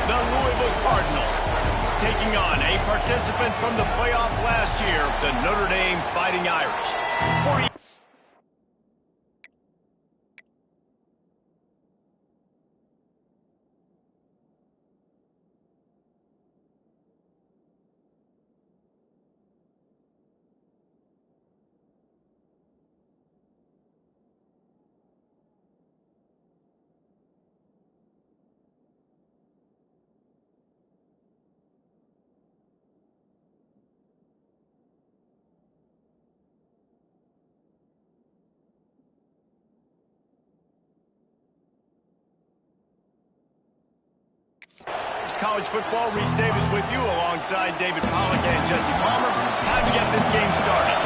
the Louisville Cardinals, taking on a participant from the playoff last year, the Notre Dame Fighting Irish. College football. Reese Davis with you alongside David Pollack and Jesse Palmer. Time to get this game started.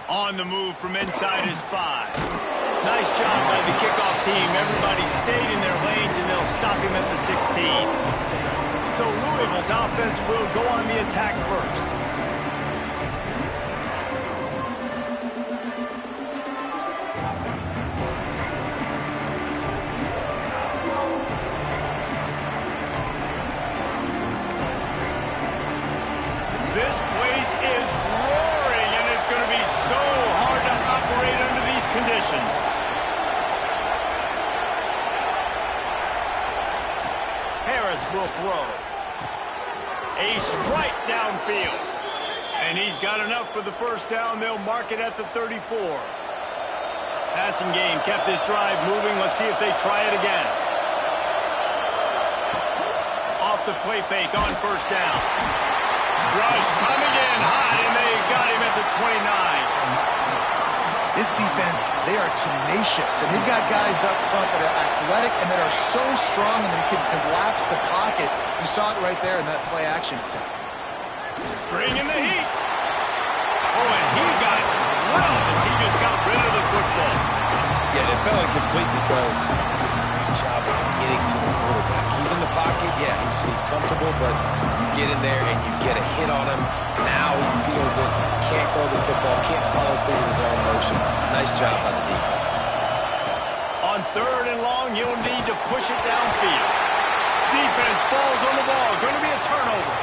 On the move from inside is 5. Nice job by the kickoff team. Everybody stayed in their lanes, and they'll stop him at the 16. So Louisville's offense will go on the attack first. This place is roaring, and it's going to be so hard to operate under these conditions. Will throw. A strike downfield. And he's got enough for the first down. They'll mark it at the 34. Passing game kept this drive moving. Let's see if they try it again. Off the play fake on first down. Rush coming in hot, and they got him at the 29. This defense, they are tenacious, and they've got guys up front that are athletic and that are so strong and they can collapse the pocket. You saw it right there in that play-action attempt. Bringing the heat. Oh, and he got drilled as he just got rid of the football. Yeah, it felt incomplete because he did a great job of getting to the quarterback. He's in the pocket, yeah, he's comfortable, but you get in there and you get a hit on him. Now he feels it, can't throw the football, can't follow through with his own motion. Nice job by the defense. On 3rd and long, you'll need to push it downfield. Defense falls on the ball. Going to be a turnover.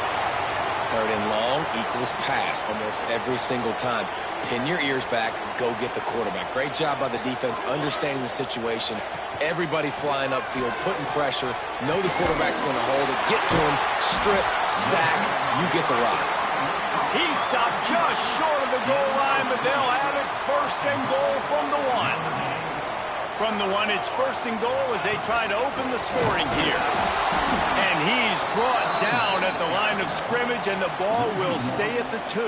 3rd and long equals pass almost every single time. Pin your ears back, go get the quarterback. Great job by the defense, understanding the situation. Everybody flying upfield, putting pressure. Know the quarterback's going to hold it. Get to him, strip, sack, you get the rock. He stopped just short of the goal line, but they'll have it 1st and goal from the 1. From the 1, it's 1st and goal as they try to open the scoring here. And he's brought down at the line of scrimmage, and the ball will stay at the 2.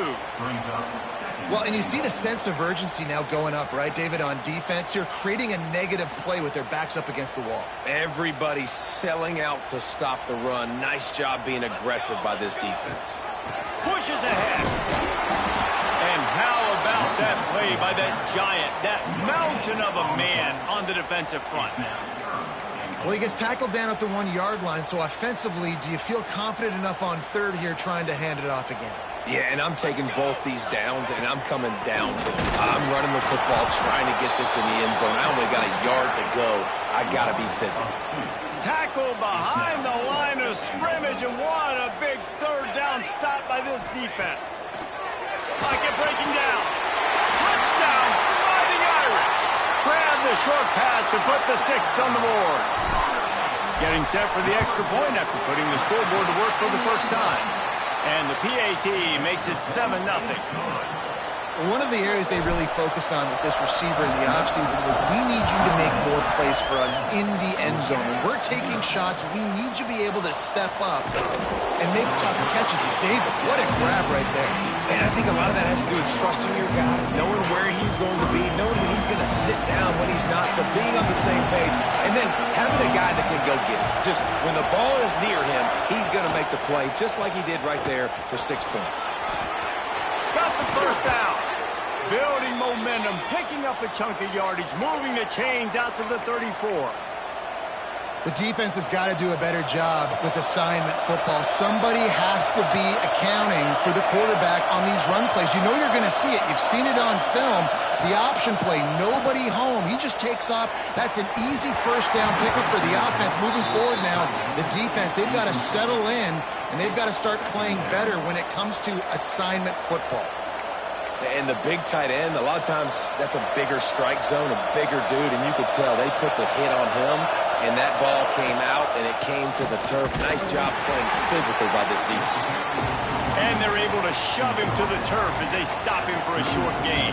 Well, and you see the sense of urgency now going up, right, David, on defense here, creating a negative play with their backs up against the wall. Everybody's selling out to stop the run. Nice job being aggressive by this defense. Pushes ahead. And how about that play by that giant, that mountain of a man on the defensive front? Well, he gets tackled down at the 1-yard line, so offensively, do you feel confident enough on 3rd here trying to hand it off again? Yeah, and I'm taking both these downs, and I'm coming downhill. I'm running the football, trying to get this in the end zone. I only got a yard to go. I got to be physical. Tackle behind the line of scrimmage, and what a big 3rd down stop by this defense. Like it breaking down. Touchdown, Fighting Irish. Grab the short pass to put the 6 on the board. Getting set for the extra point after putting the scoreboard to work for the first time. And the PAT makes it 7-0. One of the areas they really focused on with this receiver in the offseason was we need you to make more plays for us in the end zone. When we're taking shots, we need you to be able to step up and make tough catches. And David, what a grab right there. And I think a lot of that has to do with trusting your guy, knowing where he's going to be, knowing when he's going to sit down, when he's not. So being on the same page, and then having a guy that can go get it. Just when the ball is near him, he's going to make the play, just like he did right there for 6 points. Got the first down. Building momentum, picking up a chunk of yardage, moving the chains out to the 34. The defense has got to do a better job with assignment football. Somebody has to be accounting for the quarterback on these run plays. You know you're going to see it. You've seen it on film. The option play, nobody home. He just takes off. That's an easy first down pickup for the offense. Moving forward now, the defense, they've got to settle in, and they've got to start playing better when it comes to assignment football. And the big tight end, a lot of times that's a bigger strike zone, a bigger dude, and you could tell they put the hit on him, and that ball came out, and it came to the turf. Nice job playing physical by this defense. And they're able to shove him to the turf as they stop him for a short gain.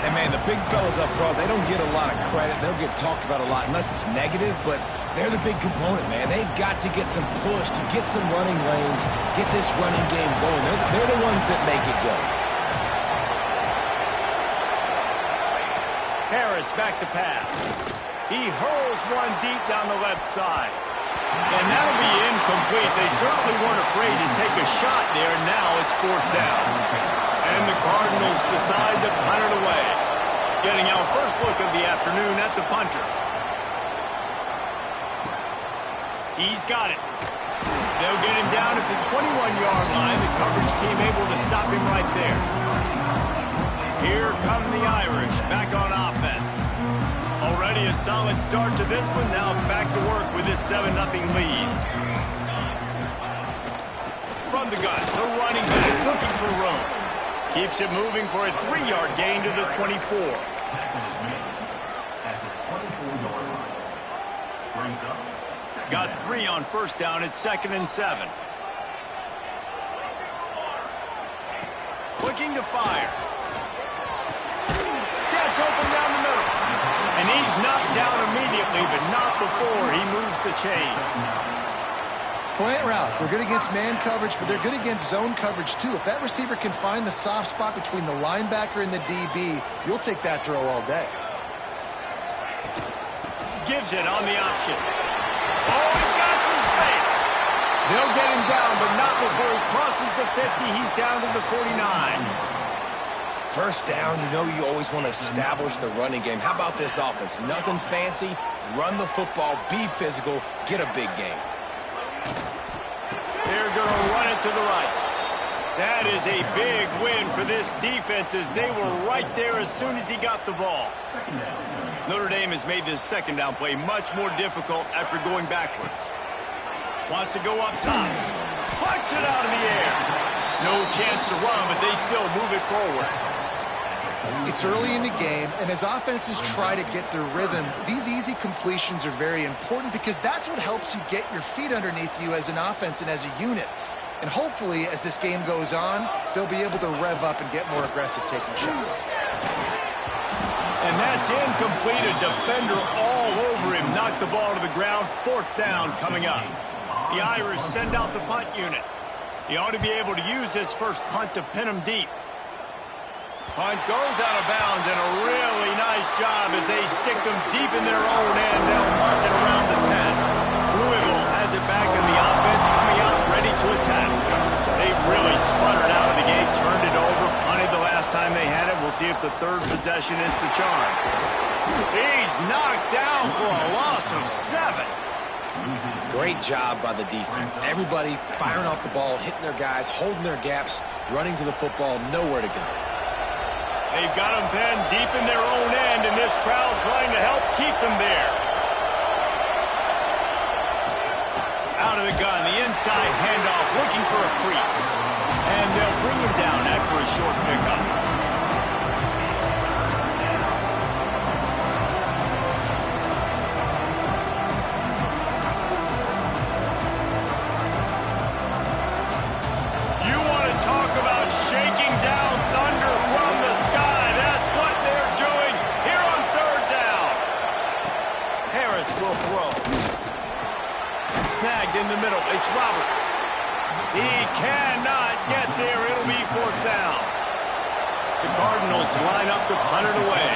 And, man, the big fellas up front, they don't get a lot of credit. They'll get talked about a lot unless it's negative, but they're the big component, man. They've got to get some push to get some running lanes, get this running game going. They're the ones that make it go. Harris back to pass. He hurls one deep down the left side. And that'll be incomplete. They certainly weren't afraid to take a shot there. Now it's fourth down. And the Cardinals decide to punt it away. Getting our first look of the afternoon at the punter. He's got it. They'll get him down at the 21-yard line. The coverage team able to stop him right there. Here come the Irish back on offense. Already a solid start to this one. Now back to work with this 7-0 lead. From the gun, the running back looking for room. Keeps it moving for a 3-yard gain to the 24. Got 3 on first down at 2nd and 7. Looking to fire. Gets open down the middle. And he's knocked down immediately, but not before he moves the chains. Slant routes, they're good against man coverage, but they're good against zone coverage too. If that receiver can find the soft spot between the linebacker and the DB, you'll take that throw all day. Gives it on the option. Oh, he's got some space. They'll get him down, but not before he crosses the 50. He's down to the 49. First down, you know you always want to establish the running game. How about this offense? Nothing fancy. Run the football, be physical, get a big gain. They're going to run it to the right. That is a big win for this defense as they were right there as soon as he got the ball. Notre Dame has made this second down play much more difficult after going backwards. Wants to go up top. Punts it out of the air. No chance to run, but they still move it forward. It's early in the game, and as offenses try to get their rhythm, these easy completions are very important because that's what helps you get your feet underneath you as an offense and as a unit. And hopefully, as this game goes on, they'll be able to rev up and get more aggressive taking shots. And that's incomplete. A defender all over him. Knocked the ball to the ground. Fourth down coming up. The Irish send out the punt unit. He ought to be able to use his first punt to pin him deep. Punt goes out of bounds, and a really nice job as they stick them deep in their own end. They'll mark it around the 10. Louisville has it back in the offense, coming out ready to attack. They've really sputtered out of the gate, turned it over, punted the last time they had it. We'll see if the third possession is the charm. He's knocked down for a loss of 7. Great job by the defense. Everybody firing off the ball, hitting their guys, holding their gaps, running to the football, nowhere to go. They've got them pinned deep in their own end, and this crowd trying to help keep them there. Out of the gun, the inside handoff, looking for a crease. And they'll bring him down after a short pickup. Shaking down thunder from the sky. That's what they're doing here on third down. Harris will throw. Snagged in the middle. It's Roberts. He cannot get there. It'll be fourth down. The Cardinals line up to punt it away.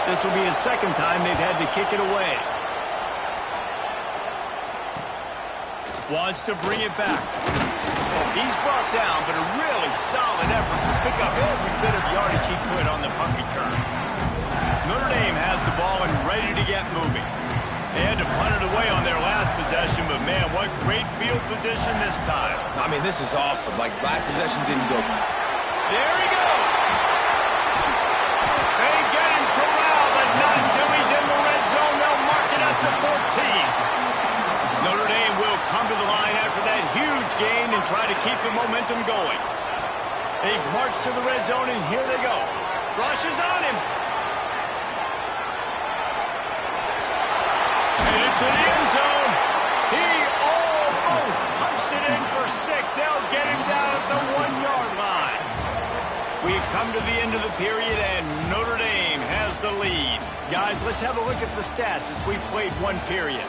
This will be his second time they've had to kick it away. Wants to bring it back. He's brought down, but a really solid effort to pick up every bit of yardage he could on the punt return. Notre Dame has the ball and ready to get moving. They had to punt it away on their last possession, but man, what great field position this time. I mean, this is awesome. Like, last possession didn't go. There he goes. They get him corralled, but not until he's in the red zone. They'll mark it at the 14. Notre Dame will come to the line after that huge gain and try to keep the momentum going. They march to the red zone, and here they go. Rush is on him. Headed to the end zone. He almost punched it in for 6. They'll get him down at the 1-yard line. We've come to the end of the period, and Notre Dame has the lead. Guys, let's have a look at the stats as we've played one period.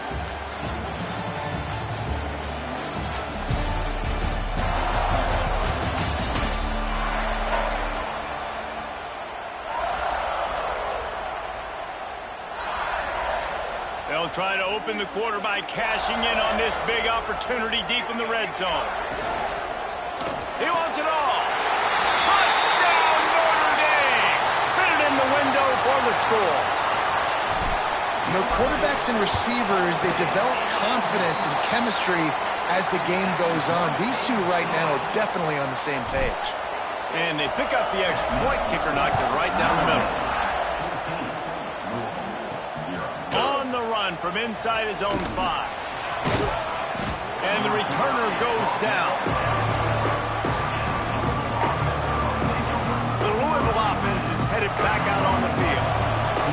They'll try to open the quarter by cashing in on this big opportunity deep in the red zone. He wants it all. Touchdown, Notre Dame! Fitted in the window for the score. You know, quarterbacks and receivers, they develop confidence and chemistry as the game goes on. These two right now are definitely on the same page. And they pick up the extra point. Kicker knocked it right down the middle. On the run from inside his own 5. And the returner goes down. The Louisville offense is headed back out on the field.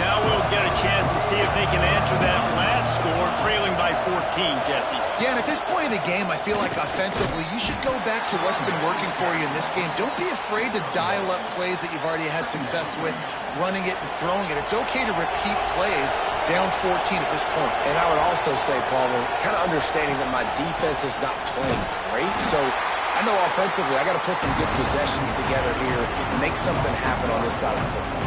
Now we'll get a chance to see if they can answer that last score, trailing by 14, Jesse. Yeah, and at this point in the game, I feel like offensively, you should go back to what's been working for you in this game. Don't be afraid to dial up plays that you've already had success with, running it and throwing it. It's okay to repeat plays down 14 at this point. And I would also say, Palmer, kind of understanding that my defense is not playing great, so I know offensively I got to put some good possessions together here and make something happen on this side of the football.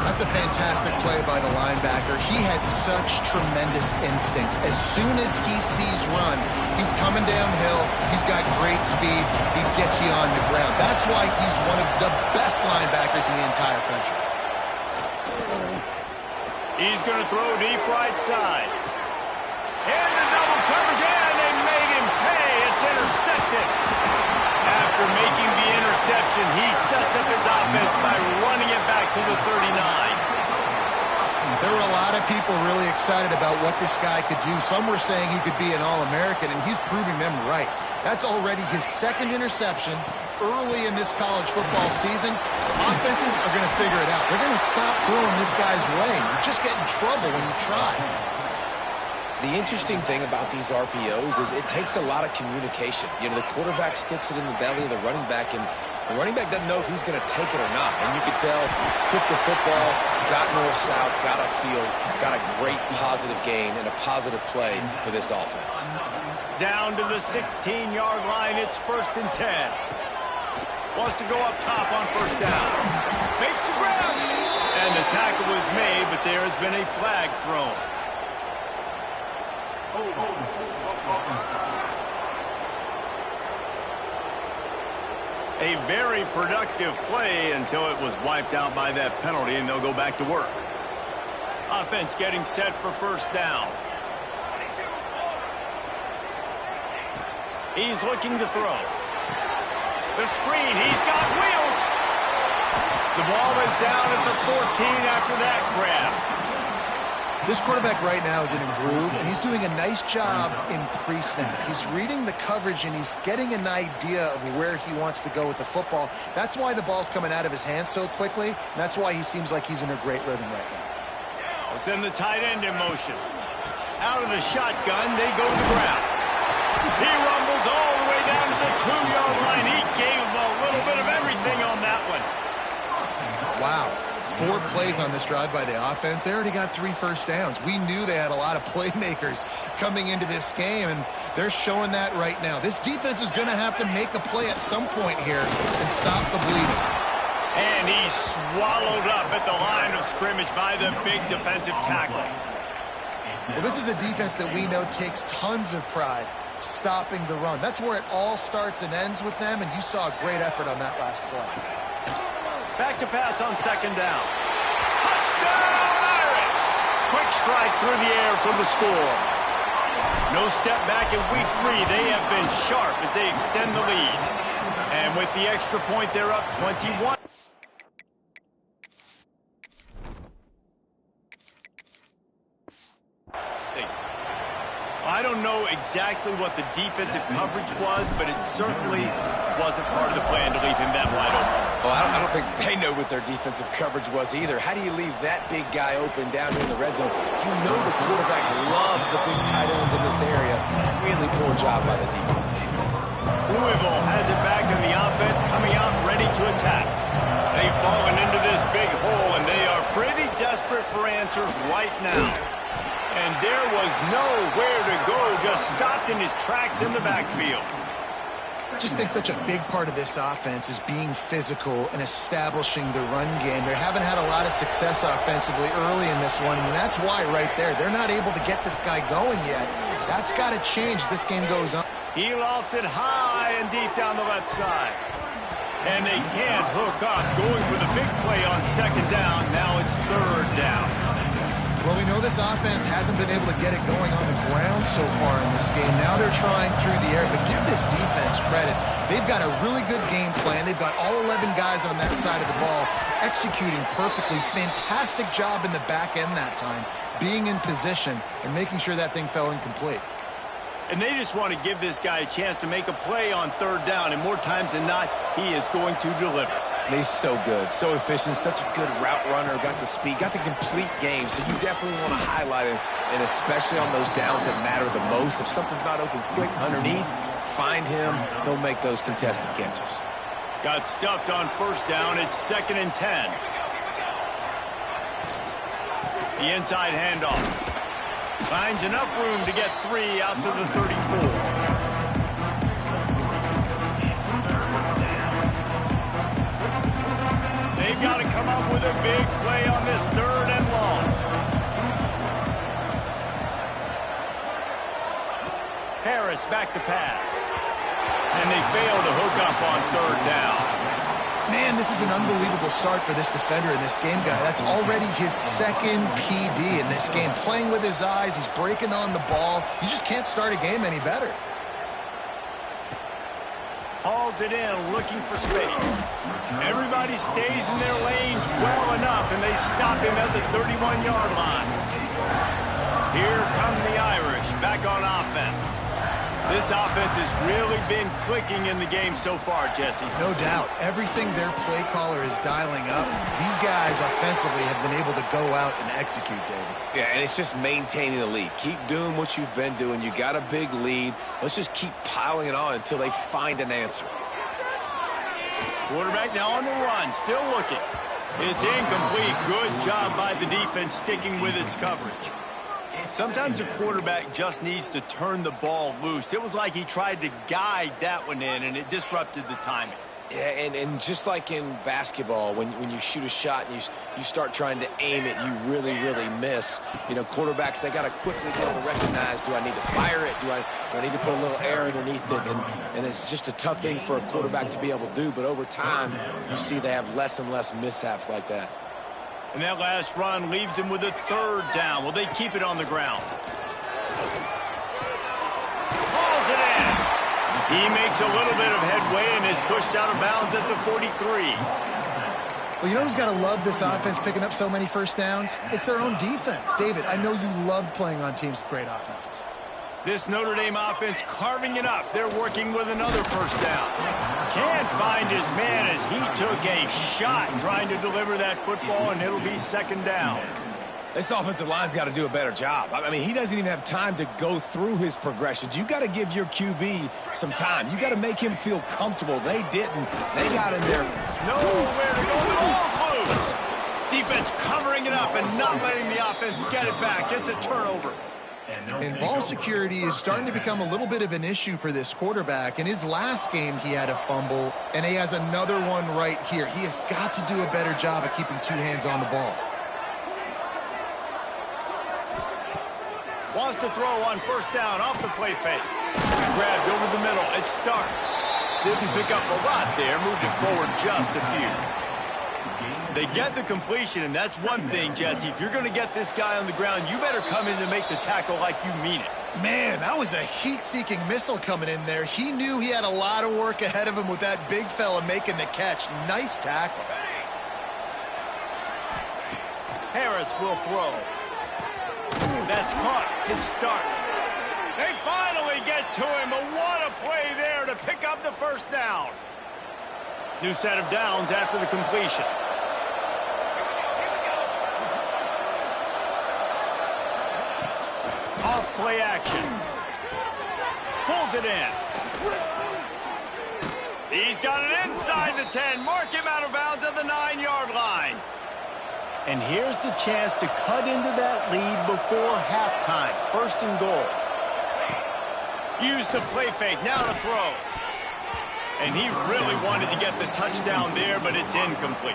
That's a fantastic play by the linebacker. He has such tremendous instincts. As soon as he sees run, he's coming downhill. He's got great speed. He gets you on the ground. That's why he's one of the best linebackers in the entire country. He's going to throw deep right side. And the double coverage, and they made him pay. It's intercepted. After making the interception, he sets up his offense by running it back to the 39. There were a lot of people really excited about what this guy could do. Some were saying he could be an All-American, and he's proving them right. That's already his second interception early in this college football season. Offenses are going to figure it out. They're going to stop throwing this guy's way. You just get in trouble when you try. The interesting thing about these RPOs is it takes a lot of communication. You know, the quarterback sticks it in the belly of the running back, and the running back doesn't know if he's going to take it or not. And you could tell, took the football, got north-south, got upfield, got a great positive gain and a positive play for this offense. Down to the 16-yard line, it's 1st and 10. Wants to go up top on 1st down. Makes the grab. And the tackle was made, but there has been a flag thrown. A very productive play until it was wiped out by that penalty, and they'll go back to work. Offense getting set for 1st down. He's looking to throw. The screen, he's got wheels. The ball is down at the 14 after that grab. This quarterback right now is in a groove, and he's doing a nice job in pre-snap. He's reading the coverage, and he's getting an idea of where he wants to go with the football. That's why the ball's coming out of his hands so quickly, and that's why he seems like he's in a great rhythm right now. Let's send the tight end in motion. Out of the shotgun, they go to the ground. He rumbles all the way down to the 2-yard line. He gave him a little bit of everything on that one. Wow. 4 plays on this drive by the offense. They already got 3 first downs. We knew they had a lot of playmakers coming into this game, and they're showing that right now. This defense is going to have to make a play at some point here and stop the bleeding. And he's swallowed up at the line of scrimmage by the big defensive tackle. Well, this is a defense that we know takes tons of pride stopping the run. That's where it all starts and ends with them, and you saw a great effort on that last play. Back to pass on 2nd down. Touchdown, Irish! Quick strike through the air for the score. No step back in week 3. They have been sharp as they extend the lead. And with the extra point, they're up 21. I don't know exactly what the defensive coverage was, but it certainly wasn't part of the plan to leave him that wide open. Well, I don't think they know what their defensive coverage was either. How do you leave that big guy open down here in the red zone? You know the quarterback loves the big tight ends in this area. Really poor job by the defense. Louisville has it back in the offense, coming out ready to attack. They've fallen into this big hole, and they are pretty desperate for answers right now. And there was nowhere to go, just stopped in his tracks in the backfield. I just think such a big part of this offense is being physical and establishing the run game. They haven't had a lot of success offensively early in this one, and that's why right there, they're not able to get this guy going yet. That's got to change as this game goes on. He lofts it high and deep down the left side. And they can't hook up, going for the big play on second down. Now it's third down. Well, we know this offense hasn't been able to get it going on the ground so far in this game. Now they're trying through the air, but give this defense credit. They've got a really good game plan. They've got all 11 guys on that side of the ball executing perfectly. Fantastic job in the back end that time, being in position and making sure that thing fell incomplete. And they just want to give this guy a chance to make a play on third down, and more times than not, he is going to deliver. And he's so good, so efficient, such a good route runner, got the speed, got the complete game, so you definitely want to highlight him, and especially on those downs that matter the most. If something's not open quick underneath, find him, he'll make those contested catches. Got stuffed on first down, it's 2nd and 10. The inside handoff. Finds enough room to get 3 out to the 34. They've got to come up with a big play on this 3rd and long. Harris back to pass. And they fail to hook up on 3rd down. Man, this is an unbelievable start for this defender in this game, guy. That's already his 2nd PD in this game. Playing with his eyes, he's breaking on the ball. You just can't start a game any better. Hauls it in, looking for space. Everybody stays in their lanes well enough, and they stop him at the 31-yard line. Here come the Irish, back on offense. This offense has really been clicking in the game so far, Jesse. No doubt. Everything their play caller is dialing up, these guys offensively have been able to go out and execute, David. Yeah, and it's just maintaining the lead. Keep doing what you've been doing. You got a big lead. Let's just keep piling it on until they find an answer. Quarterback now on the run, still looking. It's incomplete. Good job by the defense sticking with its coverage. Sometimes a quarterback just needs to turn the ball loose. It was like he tried to guide that one in, and it disrupted the timing. Yeah, and just like in basketball, when you shoot a shot and you start trying to aim it, you really, really miss. You know, quarterbacks, they got to quickly be able to recognize, do I need to fire it? Do I need to put a little air underneath it? And it's just a tough thing for a quarterback to be able to do. But over time, you see they have less and less mishaps like that. And that last run leaves him with a 3rd down. Will they keep it on the ground? Hauls it in. He makes a little bit of headway and is pushed out of bounds at the 43. Well, you know who's got to love this offense picking up so many first downs? It's their own defense. David, I know you love playing on teams with great offenses. This Notre Dame offense carving it up. They're working with another first down. Can't find his man as he took a shot trying to deliver that football, and it'll be 2nd down. This offensive line's got to do a better job. I mean, he doesn't even have time to go through his progressions. You got to give your QB some time. You got to make him feel comfortable. They didn't. They got in there. Nowhere to go. The ball's loose. Defense covering it up and not letting the offense get it back. It's a turnover. And ball security is starting to become a little bit of an issue for this quarterback. In his last game, he had a fumble, and he has another one right here. He has got to do a better job of keeping 2 hands on the ball. Wants to throw on first down off the play fake. Grabbed over the middle. It's Stark. Didn't pick up a lot there. Moved it forward just a few. They get the completion, and that's one thing, Jesse. If you're going to get this guy on the ground, you better come in to make the tackle like you mean it. Man, that was a heat-seeking missile coming in there. He knew he had a lot of work ahead of him with that big fella making the catch. Nice tackle. Harris will throw. That's caught. His start. They finally get to him, but what a play there to pick up the first down. New set of downs after the completion. Off play action. Pulls it in. He's got it inside the 10. Mark him out of bounds at the 9-yard line. And here's the chance to cut into that lead before halftime. First and goal. Use the play fake. Now to throw. And he really wanted to get the touchdown there, but it's incomplete.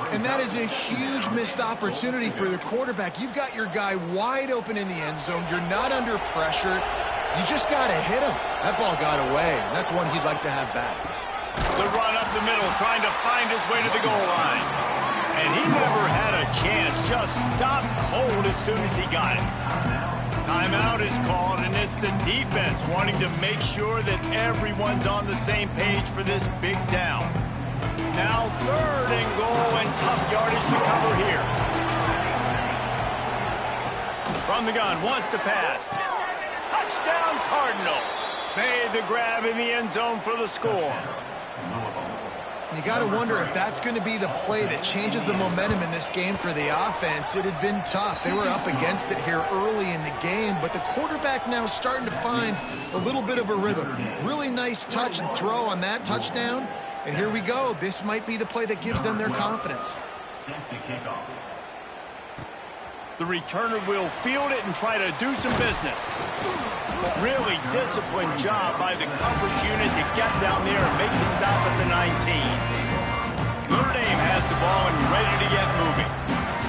And that is a huge missed opportunity for the quarterback. You've got your guy wide open in the end zone. You're not under pressure. You just got to hit him. That ball got away, and that's one he'd like to have back. The run up the middle, trying to find his way to the goal line. And he never had a chance. Just stopped cold as soon as he got it. Timeout is called, and it's the defense wanting to make sure that everyone's on the same page for this big down. Now 3rd and goal, and tough yardage to cover here. From the gun, wants to pass. Touchdown Cardinals. Made the grab in the end zone for the score. You got to wonder if that's going to be the play that changes the momentum in this game for the offense. It had been tough. They were up against it here early in the game, but the quarterback now starting to find a little bit of a rhythm. Really nice touch and throw on that touchdown. And here we go. This might be the play that gives them their confidence. The returner will field it and try to do some business. Really disciplined job by the coverage unit to get down there and make the stop at the 19. Notre Dame has the ball and ready to get moving.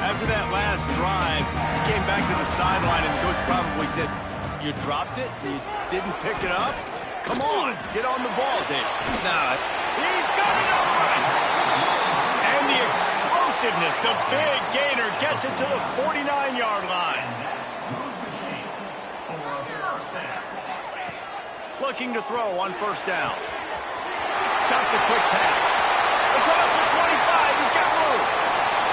After that last drive, he came back to the sideline and the coach probably said, "You dropped it? You didn't pick it up? Come on, get on the ball, Dave." Nah, he's got it all right. And the explosiveness, the big gainer gets it to the 49-yard line. Looking to throw on first down. Got the quick pass. Across the 25, he's got room.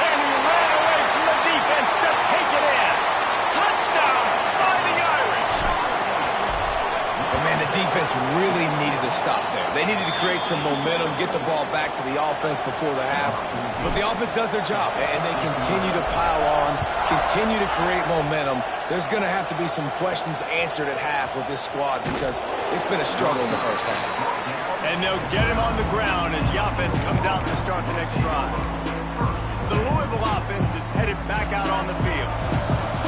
And he ran away from the defense to take it in. Touchdown, Fighting Irish. But man, the defense really needed to stop there. They needed to create some momentum, get the ball back to the offense before the half. But the offense does their job, and they continue to pile on, continue to create momentum. There's going to have to be some questions answered at half with this squad because it's been a struggle in the first half. And they'll get him on the ground as the offense comes out to start the next drive. The Louisville offense is headed back out on the field.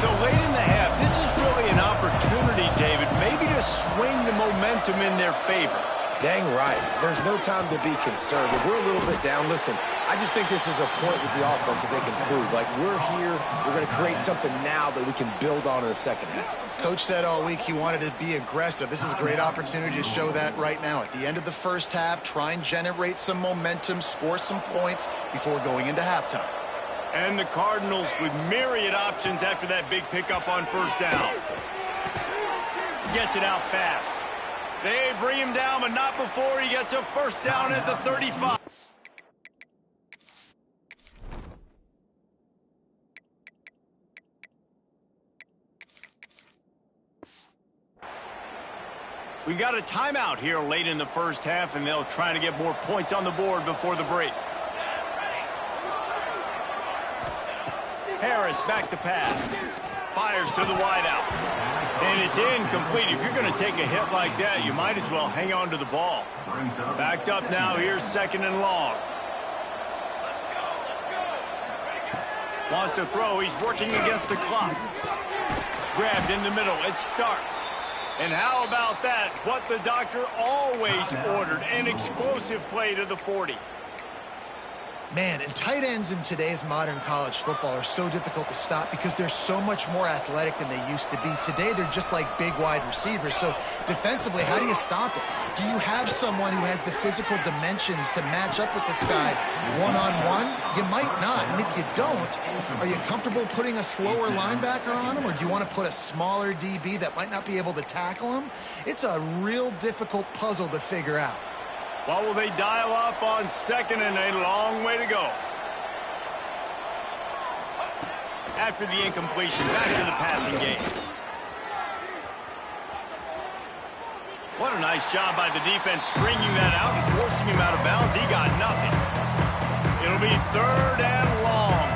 So late in the half, this is really an opportunity, David, maybe to swing the momentum in their favor. Dang right. There's no time to be conservative. We're a little bit down. Listen, I just think this is a point with the offense that they can prove. Like, we're here, we're going to create something now that we can build on in the second half. Coach said all week he wanted to be aggressive. This is a great opportunity to show that right now. At the end of the first half, try and generate some momentum, score some points before going into halftime. And the Cardinals with myriad options after that big pickup on first down. Gets it out fast. They bring him down, but not before he gets a first down at the 35. We got a timeout here late in the first half, and they'll try to get more points on the board before the break. Harris back to pass. Fires to the wideout. And it's incomplete. If you're going to take a hit like that, you might as well hang on to the ball. Backed up now. Here's 2nd and long. Wants to throw. He's working against the clock. Grabbed in the middle. It's Stark. And how about that? What the doctor always ordered. An explosive play to the 40. Man, and tight ends in today's modern college football are so difficult to stop because they're so much more athletic than they used to be. Today, they're just like big wide receivers. So defensively, how do you stop it? Do you have someone who has the physical dimensions to match up with this guy one-on-one? You might not. And if you don't, are you comfortable putting a slower linebacker on him, or do you want to put a smaller DB that might not be able to tackle him? It's a real difficult puzzle to figure out. What will they dial up on second and a long way to go? After the incompletion, back to the passing game. What a nice job by the defense stringing that out and forcing him out of bounds. He got nothing. It'll be third and long.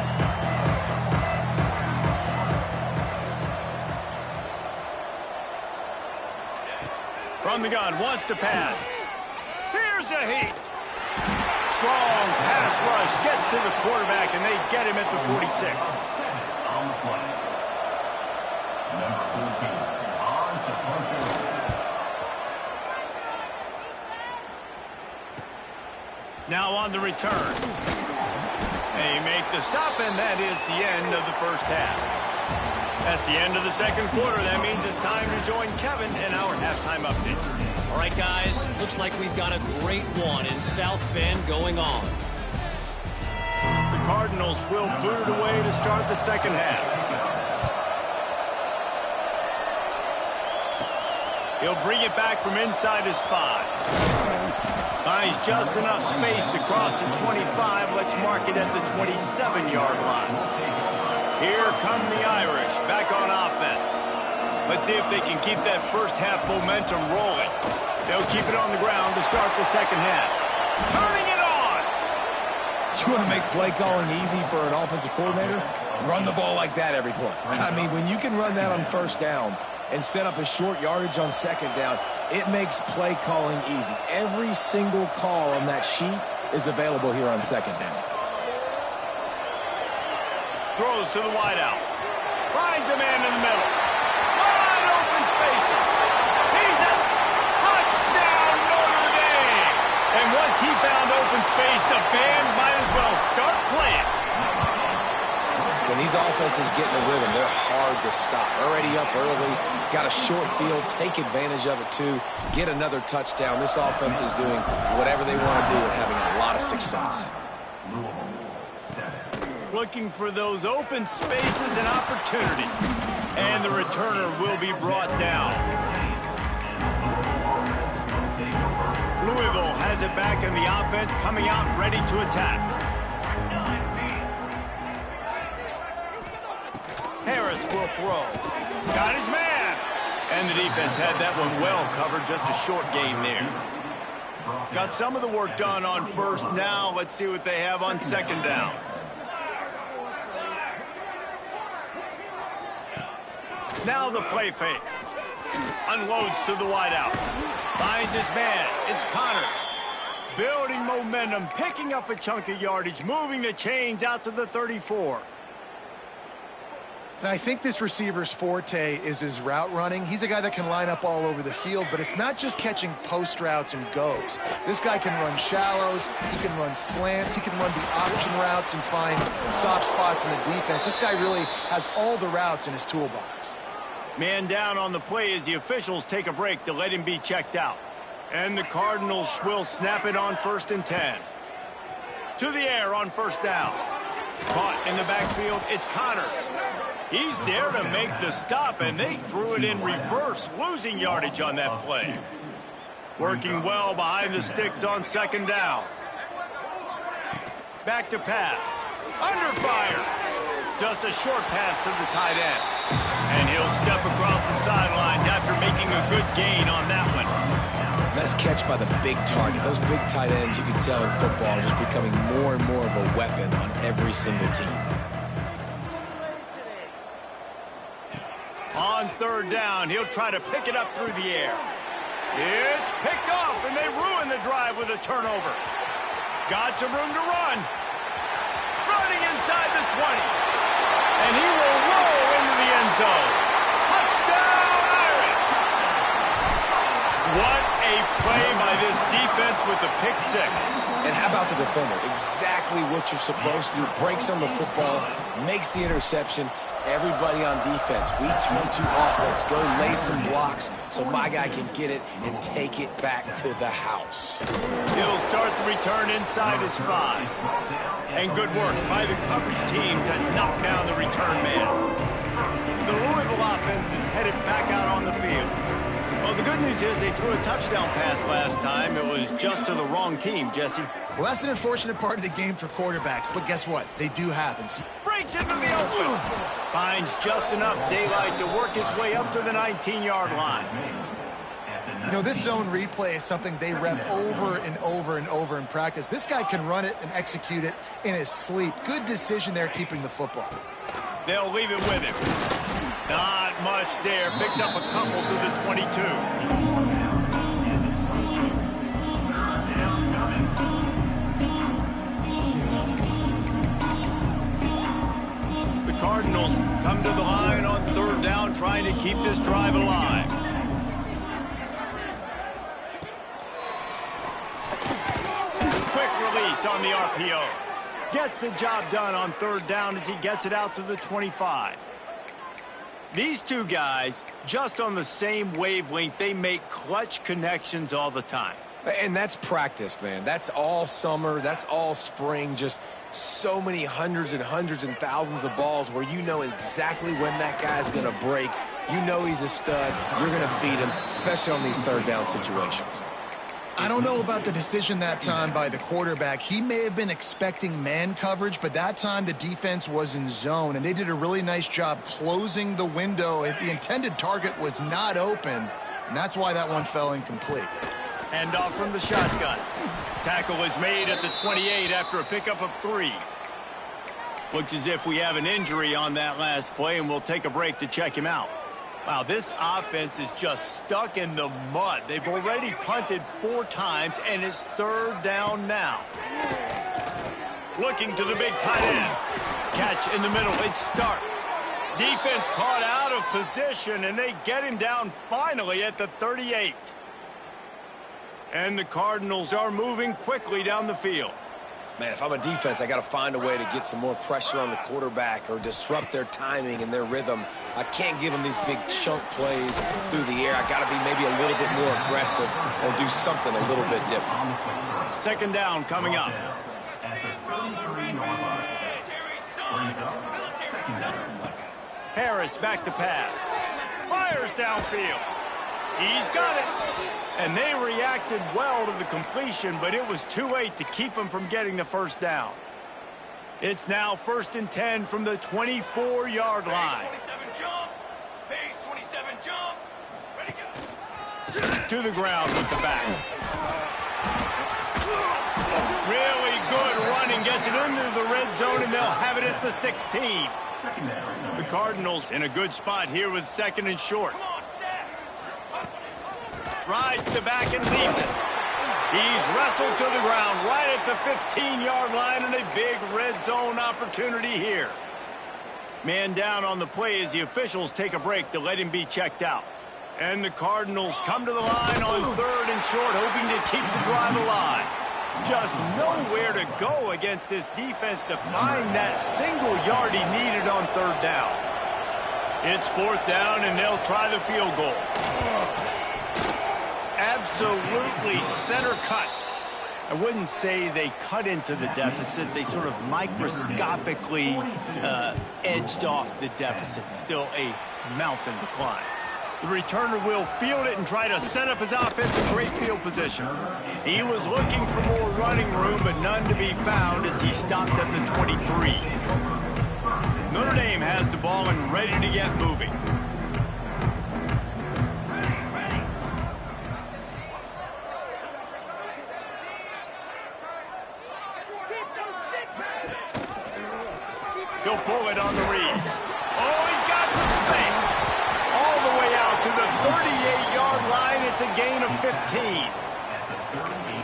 From the gun, wants to pass. Here's a heat. Strong pass rush gets to the quarterback, and they get him at the 46. On the play. Number 14, on to first. Now on the return. They make the stop, and that is the end of the first half. That's the end of the second quarter. That means it's time to join Kevin in our halftime update. All right, guys, looks like we've got a great one in South Bend going on. The Cardinals will boot it away to start the second half. He'll bring it back from inside his 5. Finds just enough space to cross the 25. Let's mark it at the 27-yard line. Here come the Irish back on offense. Let's see if they can keep that first half momentum rolling. They'll keep it on the ground to start the second half. Turning it on! You want to make play calling easy for an offensive coordinator? Run the ball like that every play. I mean, when you can run that on first down and set up a short yardage on second down, it makes play calling easy. Every single call on that sheet is available here on second down. Throws to the wideout. Finds a man in the middle. Wide open spaces. He's a touchdown, Notre Dame. And once he found open space, the band might as well start playing. When these offenses get in a rhythm, they're hard to stop. Already up early, got a short field, take advantage of it too, get another touchdown. This offense is doing whatever they want to do and having a lot of success. Looking for those open spaces and opportunities. And the returner will be brought down. Louisville has it back in the offense, coming out ready to attack. Harris will throw. Got his man. And the defense had that one well covered. Just a short game there. Got some of the work done on first. Now let's see what they have on second down. Now the play fake. Unloads to the wideout. Finds his man. It's Connors. Building momentum, picking up a chunk of yardage, moving the chains out to the 34. And I think this receiver's forte is his route running. He's a guy that can line up all over the field, but it's not just catching post routes and goes. This guy can run shallows, he can run slants, he can run the option routes and find soft spots in the defense. This guy really has all the routes in his toolbox. Man down on the play as the officials take a break to let him be checked out. And the Cardinals will snap it on 1st and 10. To the air on first down. Caught in the backfield, it's Connors. He's there to make the stop, and they threw it in reverse, losing yardage on that play. Working well behind the sticks on second down. Back to pass. Under fire. Just a short pass to the tight end. And he'll step across the sidelines after making a good gain on that one. Nice catch by the big target. Those big tight ends, you can tell in football, are just becoming more and more of a weapon on every single team. On third down, he'll try to pick it up through the air. It's picked off, and they ruin the drive with a turnover. Got some room to run. Running inside the 20. And he will roll into the end zone. Touchdown, Irish! What a Great play by this defense with the pick six. And how about the defender? Exactly what you're supposed to do. Breaks on the football, makes the interception. Everybody on defense, we turn to offense. Go lay some blocks so my guy can get it and take it back to the house. He'll start the return inside his 5. And good work by the coverage team to knock down the return man. The Louisville offense is headed back out on the field. Well, the good news is they threw a touchdown pass last time. It was just to the wrong team, Jesse. Well, that's an unfortunate part of the game for quarterbacks, but guess what? They do happen. Breaks into the open. Finds just enough daylight to work his way up to the 19-yard line. You know, this zone replay is something they rep over and over and over in practice. This guy can run it and execute it in his sleep. Good decision there keeping the football. They'll leave it with him. Not much there. Picks up a couple to the 22. Cardinals come to the line on 3rd down, trying to keep this drive alive. Quick release on the RPO. Gets the job done on 3rd down as he gets it out to the 25. These two guys, just on the same wavelength, they make clutch connections all the time. And that's practice, man. That's all summer. That's all spring. Just so many hundreds and thousands of balls where you know exactly when that guy's going to break. You know he's a stud. You're going to feed him, especially on these 3rd down situations. I don't know about the decision that time by the quarterback. He may have been expecting man coverage, but that time the defense was in zone, and they did a really nice job closing the window. The intended target was not open, and that's why that one fell incomplete. Hand off from the shotgun. Tackle is made at the 28 after a pickup of 3. Looks as if we have an injury on that last play, and we'll take a break to check him out. Wow, this offense is just stuck in the mud. They've already punted 4 times, and it's 3rd down now. Looking to the big tight end. Catch in the middle. It's Stark. Defense caught out of position, and they get him down finally at the 38. And the Cardinals are moving quickly down the field. Man, if I'm a defense, I got to find a way to get some more pressure on the quarterback or disrupt their timing and their rhythm. I can't give them these big chunk plays through the air. I got to be maybe a little bit more aggressive or do something a little bit different. 2nd down coming up. Harris back to pass. Fires downfield. He's got it. And they reacted well to the completion, but it was too late to keep him from getting the 1st down. It's now 1st and 10 from the 24-yard line. Base 27 jump. Ready to go. To the ground with the back. Really good running. Gets it into the red zone, and they'll have it at the 16. The Cardinals in a good spot here with 2nd and short. Rides the back and leaves it. He's wrestled to the ground right at the 15-yard line, and a big red zone opportunity here. Man down on the play as the officials take a break to let him be checked out. And the Cardinals come to the line on 3rd and short, hoping to keep the drive alive. Just nowhere to go against this defense to find that single yard he needed on 3rd down. It's 4th down, and they'll try the field goal. Absolutely center cut. I wouldn't say they cut into the deficit. They sort of microscopically edged off the deficit. Still a mountain to climb. The returner will field it and try to set up his offense in great field position. He was looking for more running room, but none to be found as he stopped at the 23. Notre Dame has the ball and ready to get moving. He'll pull it on the read. Oh, he's got some space. All the way out to the 38-yard line. It's a gain of 15.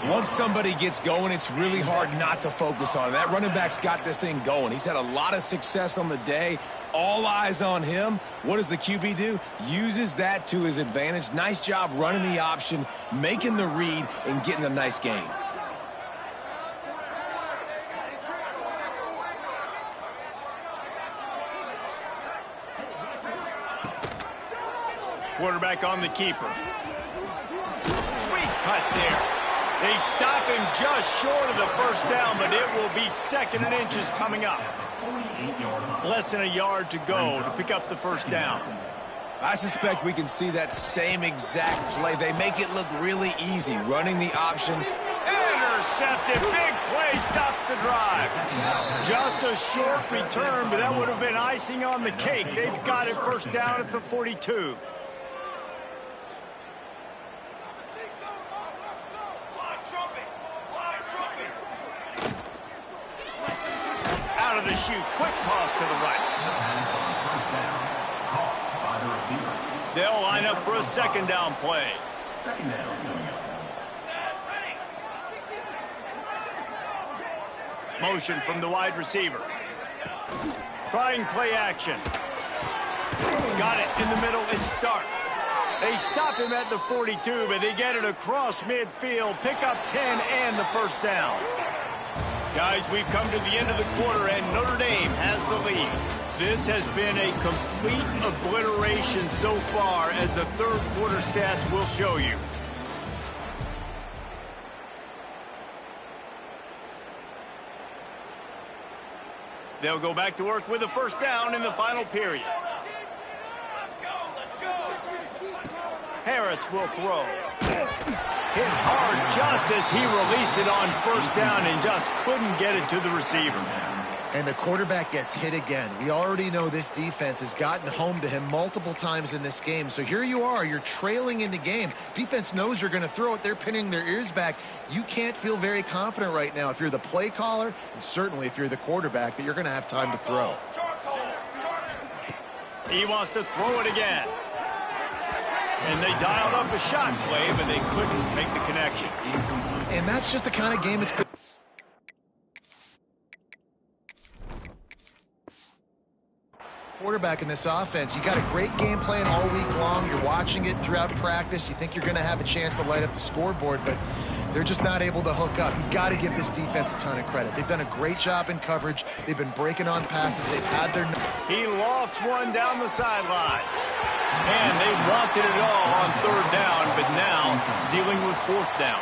Once somebody gets going, it's really hard not to focus on it. That running back's got this thing going. He's had a lot of success on the day. All eyes on him. What does the QB do? Uses that to his advantage. Nice job running the option, making the read, and getting a nice gain. Quarterback on the keeper. Sweet cut there. They stop him just short of the first down, but it will be 2nd and inches coming up. Less than a yard to go to pick up the first down. I suspect we can see that same exact play. They make it look really easy, running the option. Intercepted. Big play stops the drive. Just a short return, but that would have been icing on the cake. They've got it first down at the 42. Out of the chute. Quick toss to the right. They'll line up for a 2nd down play. Motion from the wide receiver. Trying play action. Got it in the middle. It's Stark. They stop him at the 42, but they get it across midfield. Pick up 10 and the first down. Guys, we've come to the end of the quarter, and Notre Dame has the lead. This has been a complete obliteration so far, as the third quarter stats will show you. They'll go back to work with a first down in the final period. Harris will throw. Hit hard just as he released it on first down and just couldn't get it to the receiver. And the quarterback gets hit again. We already know this defense has gotten home to him multiple times in this game. So here you are, you're trailing in the game. Defense knows you're going to throw it. They're pinning their ears back. You can't feel very confident right now if you're the play caller, and certainly if you're the quarterback, that you're going to have time to throw. He wants to throw it again. And they dialed up a shot play, but they couldn't make the connection. And that's just the kind of game it's been. Quarterback in this offense. You got a great game plan all week long. You're watching it throughout practice. You think you're going to have a chance to light up the scoreboard, but they're just not able to hook up. You got to give this defense a ton of credit. They've done a great job in coverage. They've been breaking on passes. They've had their... He lofts one down the sideline. And they wanted it all on 3rd down, but now dealing with 4th down.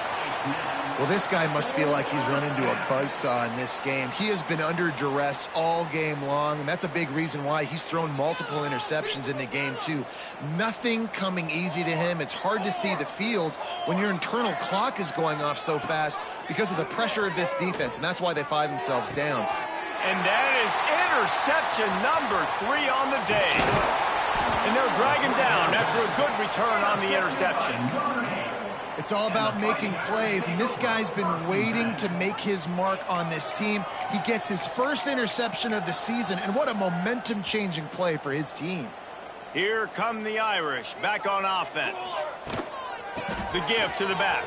Well, this guy must feel like he's run into a buzzsaw in this game. He has been under duress all game long, and that's a big reason why he's thrown multiple interceptions in the game, too. Nothing coming easy to him. It's hard to see the field when your internal clock is going off so fast because of the pressure of this defense, and that's why they find themselves down. And that is interception number 3 on the day. And they'll drag him down after a good return on the interception. It's all about making plays, and this guy's been waiting to make his mark on this team. He gets his first interception of the season, and what a momentum-changing play for his team. Here come the Irish, back on offense. The give to the back.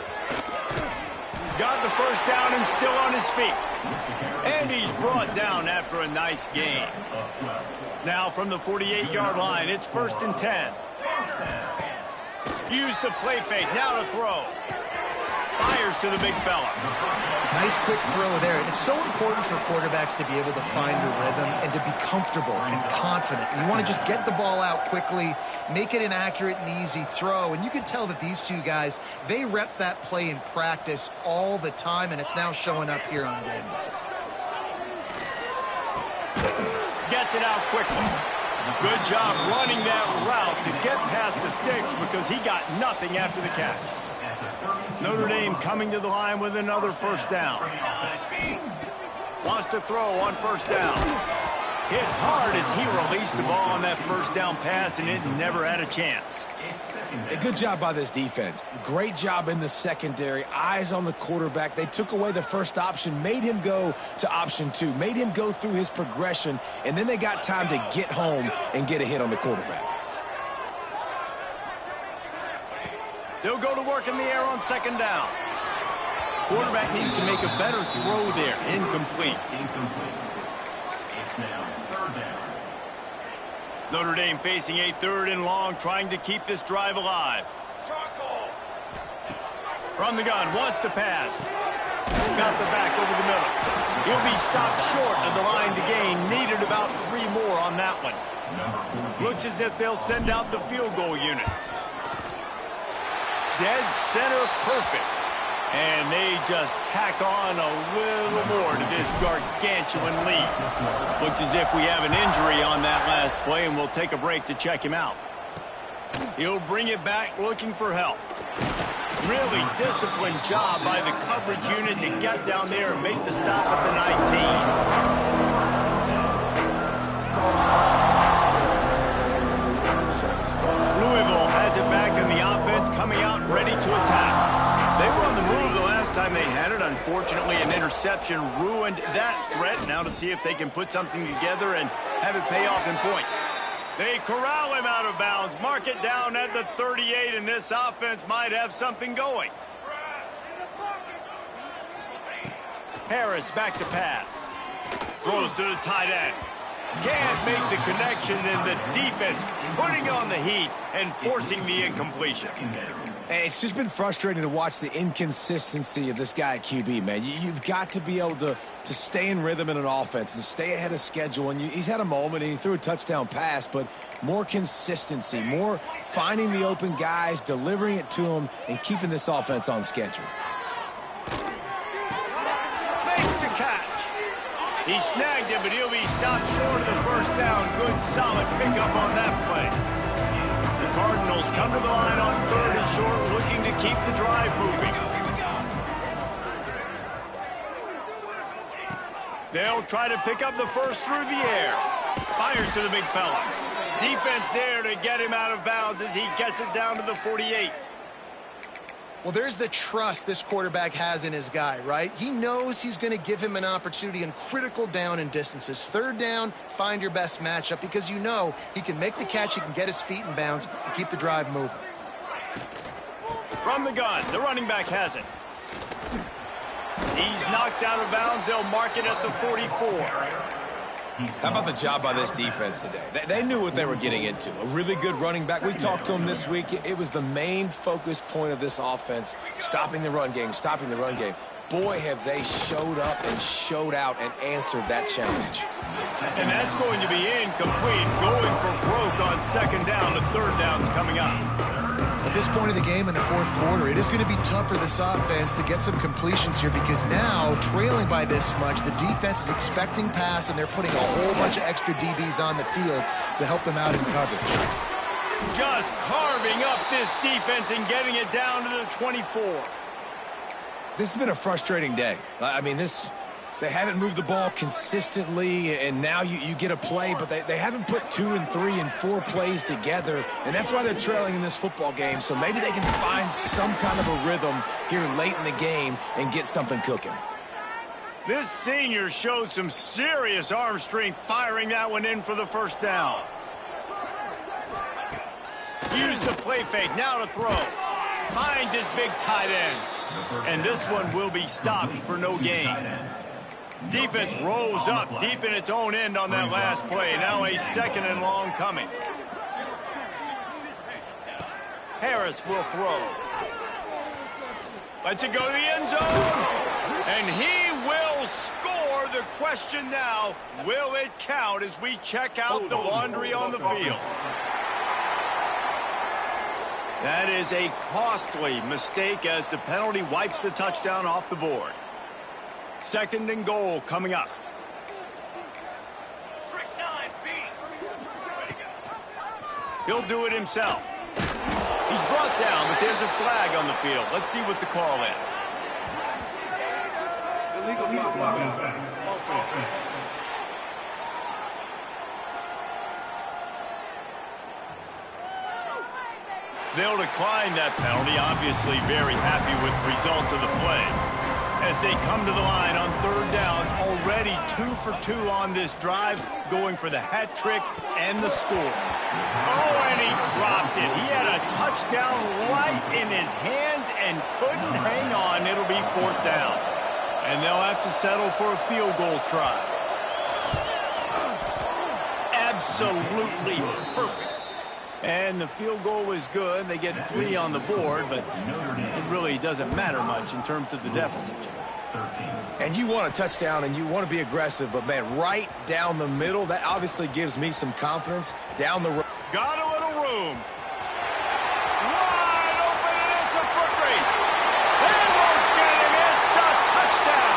Got the first down and still on his feet. And he's brought down after a nice gain. Now from the 48-yard line, it's 1st and 10. Use the play fake, now to throw. Fires to the big fella. Nice quick throw there. And it's so important for quarterbacks to be able to find a rhythm and to be comfortable and confident. You want to just get the ball out quickly, make it an accurate and easy throw. And you can tell that these two guys, they rep that play in practice all the time, and it's now showing up here on game day. Gets it out quickly. Good job running that route to get past the sticks because he got nothing after the catch. Notre Dame coming to the line with another first down. Wants to throw on first down. Hit hard as he released the ball on that first down pass, and it never had a chance. A good job by this defense. Great job in the secondary. Eyes on the quarterback. They took away the first option, made him go to option 2, made him go through his progression, and then they got time to get home and get a hit on the quarterback. They'll go to work in the air on 2nd down. Quarterback needs to make a better throw there. Incomplete. It's now 3rd down. Notre Dame facing a 3rd and long, trying to keep this drive alive. From the gun, wants to pass. Got the back over the middle. He'll be stopped short of the line to gain. Needed about 3 more on that one. Looks as if they'll send out the field goal unit. Dead center perfect. And they just tack on a little more to this gargantuan lead. Looks as if we have an injury on that last play, and we'll take a break to check him out. He'll bring it back looking for help. Really disciplined job by the coverage unit to get down there and make the stop at the 19. Louisville has it back in the offense, coming out ready to attack. They were on the move the last time they had it. Unfortunately, an interception ruined that threat. Now to see if they can put something together and have it pay off in points. They corral him out of bounds, mark it down at the 38, and this offense might have something going. Harris back to pass. Throws to the tight end. Can't make the connection, and the defense putting on the heat and forcing the incompletion. Hey, it's just been frustrating to watch the inconsistency of this guy at QB, man. You've got to be able to stay in rhythm in an offense and stay ahead of schedule. And he's had a moment, and he threw a touchdown pass, but more consistency, more finding the open guys, delivering it to them, and keeping this offense on schedule. Makes the catch. He snagged it, but he'll be stopped short of the first down. Good, solid pickup on that play. The Cardinals come to the line on 3rd and short, looking to keep the drive moving. They'll try to pick up the first through the air. Fires to the big fella. Defense there to get him out of bounds as he gets it down to the 48. Well, there's the trust this quarterback has in his guy, right? He knows he's going to give him an opportunity in critical down and distances. 3rd down, find your best matchup because you know he can make the catch, he can get his feet in bounds, and keep the drive moving. From the gun, the running back has it. He's knocked out of bounds. They'll mark it at the 44. How about the job by this defense today? They knew what they were getting into. A really good running back. We talked to him this week. It was the main focus point of this offense, stopping the run game, stopping the run game. Boy, have they showed up and showed out and answered that challenge. And that's going to be incomplete. Going for broke on 2nd down. The 3rd down's coming up. At this point in the game in the 4th quarter, it is going to be tough for this offense to get some completions here because now, trailing by this much, the defense is expecting pass, and they're putting a whole bunch of extra DBs on the field to help them out in coverage. Just carving up this defense and getting it down to the 24. This has been a frustrating day. I mean, they haven't moved the ball consistently, and now you get a play, but they haven't put 2 and 3 and 4 plays together, and that's why they're trailing in this football game. So maybe they can find some kind of a rhythm here late in the game and get something cooking. This senior showed some serious arm strength firing that one in for the 1st down. Use the play fake, now to throw. Finds his big tight end. And this one will be stopped for no gain. Defense rolls up deep in its own end on that last play. Now a 2nd and long coming. Harris will throw. Lets it go to the end zone. And he will score. The question now, will it count as we check out the laundry on the field? That is a costly mistake as the penalty wipes the touchdown off the board. 2nd and goal coming up. He'll do it himself. He's brought down, but there's a flag on the field. Let's see what the call is. Illegal block. They'll decline that penalty, obviously very happy with the results of the play. As they come to the line on 3rd down, already 2 for 2 on this drive, going for the hat trick and the score. Oh, and he dropped it. He had a touchdown right in his hands, and couldn't hang on. It'll be 4th down. And they'll have to settle for a field goal try. Absolutely perfect. And the field goal was good. They get 3 on the board, but it really doesn't matter much in terms of the deficit. And you want a touchdown and you want to be aggressive, but, man, right down the middle, that obviously gives me some confidence down the road. Got a little room. Wide open, and it's a foot race. They won't get him. It's a touchdown.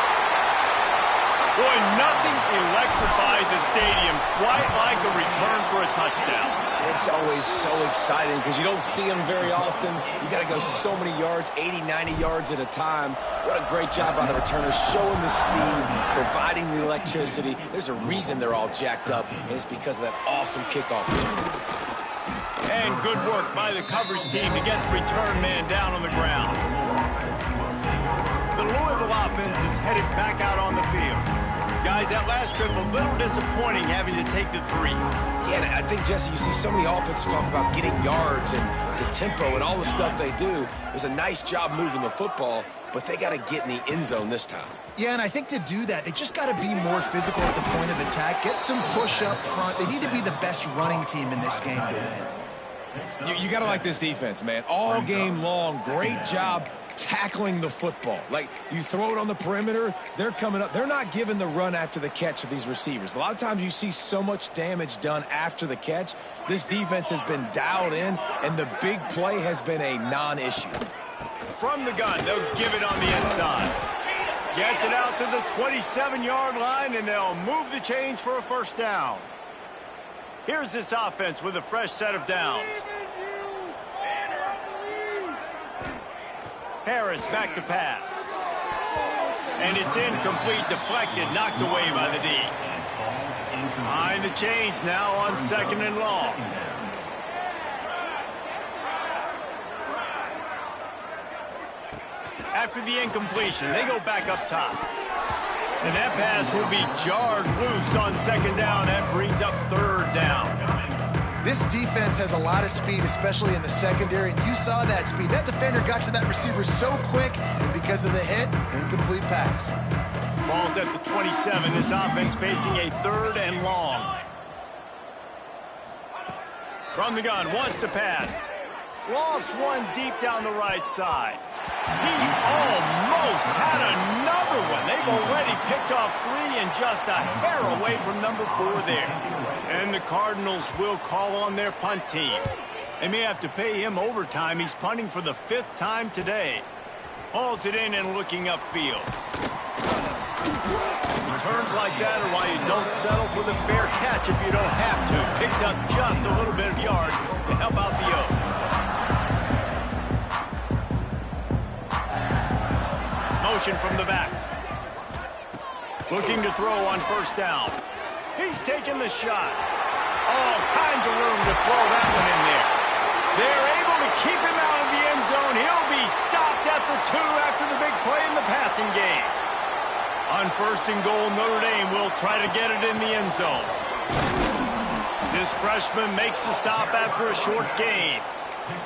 Boy, nothing electrifies a stadium quite like a return for a touchdown. It's always so exciting because you don't see them very often. You got to go so many yards, 80, 90 yards at a time. What a great job by the returners, showing the speed, providing the electricity. There's a reason they're all jacked up, and it's because of that awesome kickoff. And good work by the coverage team to get the return man down on the ground. The Louisville offense is headed back out on the field. Guys, that last trip a little disappointing having to take the 3. Yeah, and I think, Jesse, you see so many offenses talk about getting yards and the tempo and all the stuff they do. There's a nice job moving the football, but they got to get in the end zone this time. Yeah, and I think to do that, they just got to be more physical at the point of attack, get some push up front. They need to be the best running team in this game to win. You got to like this defense, man. All game long, great job tackling the football. Like, you throw it on the perimeter, they're coming up. They're not giving the run after the catch to these receivers. A lot of times you see so much damage done after the catch. This defense has been dialed in, and the big play has been a non-issue. From the gun, they'll give it on the inside. Gets it out to the 27-yard line, and they'll move the chains for a 1st down. Here's this offense with a fresh set of downs. Harris back to pass. And it's incomplete, deflected, knocked away by the D. Behind the chains now on 2nd and long. After the incompletion, they go back up top. And that pass will be jarred loose on 2nd down. That brings up 3rd down. This defense has a lot of speed, especially in the secondary, and you saw that speed. That defender got to that receiver so quick, and because of the hit, incomplete pass. Ball's at the 27. This offense facing a 3rd and long. From the gun, wants to pass. Lost one deep down the right side. He almost had another one. They've already picked off 3 and just a hair away from number 4 there. And the Cardinals will call on their punt team. They may have to pay him overtime. He's punting for the 5th time today. Hauls it in and looking upfield. Returns like that are why you don't settle for the fair catch if you don't have to. Picks up just a little bit of yards to help out the O. Motion from the back. Looking to throw on 1st down. He's taking the shot. All kinds of room to throw that one in there. They're able to keep him out of the end zone. He'll be stopped at the 2 after the big play in the passing game. On 1st and goal, Notre Dame will try to get it in the end zone. This freshman makes the stop after a short gain.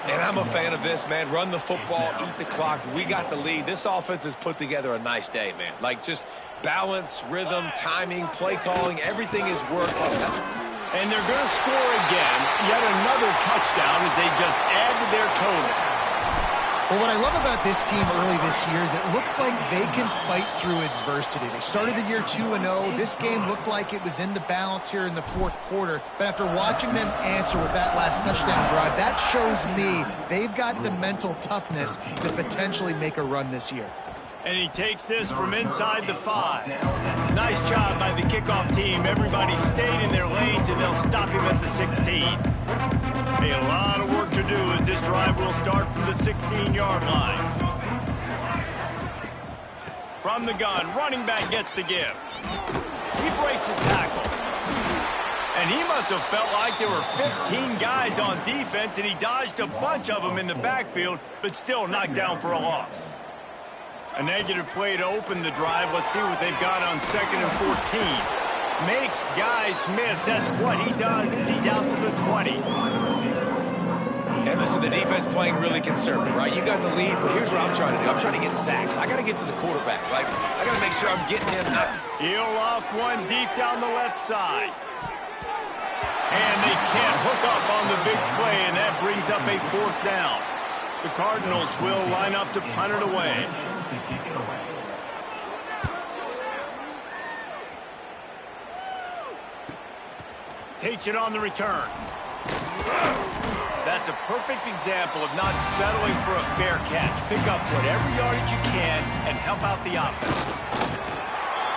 And I'm a fan of this, man. Run the football, eat the clock. We got the lead. This offense has put together a nice day, man. Like, just balance, rhythm, timing, play calling, everything is working. And they're going to score again. Yet another touchdown as they just add to their total. Well, what I love about this team early this year is it looks like they can fight through adversity. They started the year 2-0. This game looked like it was in the balance here in the 4th quarter. But after watching them answer with that last touchdown drive, that shows me they've got the mental toughness to potentially make a run this year. And he takes this from inside the 5. Nice job by the kickoff team. Everybody stayed in their lanes, and they'll stop him at the 16. A lot of work to do as this drive will start from the 16-yard line. From the gun, running back gets to give. He breaks a tackle. And he must have felt like there were 15 guys on defense, and he dodged a bunch of them in the backfield, but still knocked down for a loss. A negative play to open the drive. Let's see what they've got on 2nd and 14. Makes guys miss. That's what he does as he's out to the 20. And listen, the defense playing really conservative, right? You got the lead, but here's what I'm trying to do. I'm trying to get sacks. I got to get to the quarterback. Like, I got to make sure I'm getting him. He'll off one deep down the left side. And they can't hook up on the big play, and that brings up a 4th down. The Cardinals will line up to punt it away. Takes it on the return. That's a perfect example of not settling for a fair catch. Pick up whatever yardage you can and help out the offense.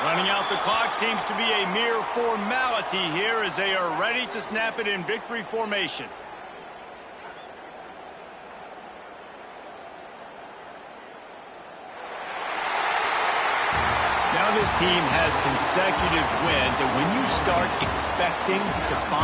Running out the clock seems to be a mere formality here as they are ready to snap it in victory formation. Now this team has consecutive wins, and when you start expecting to find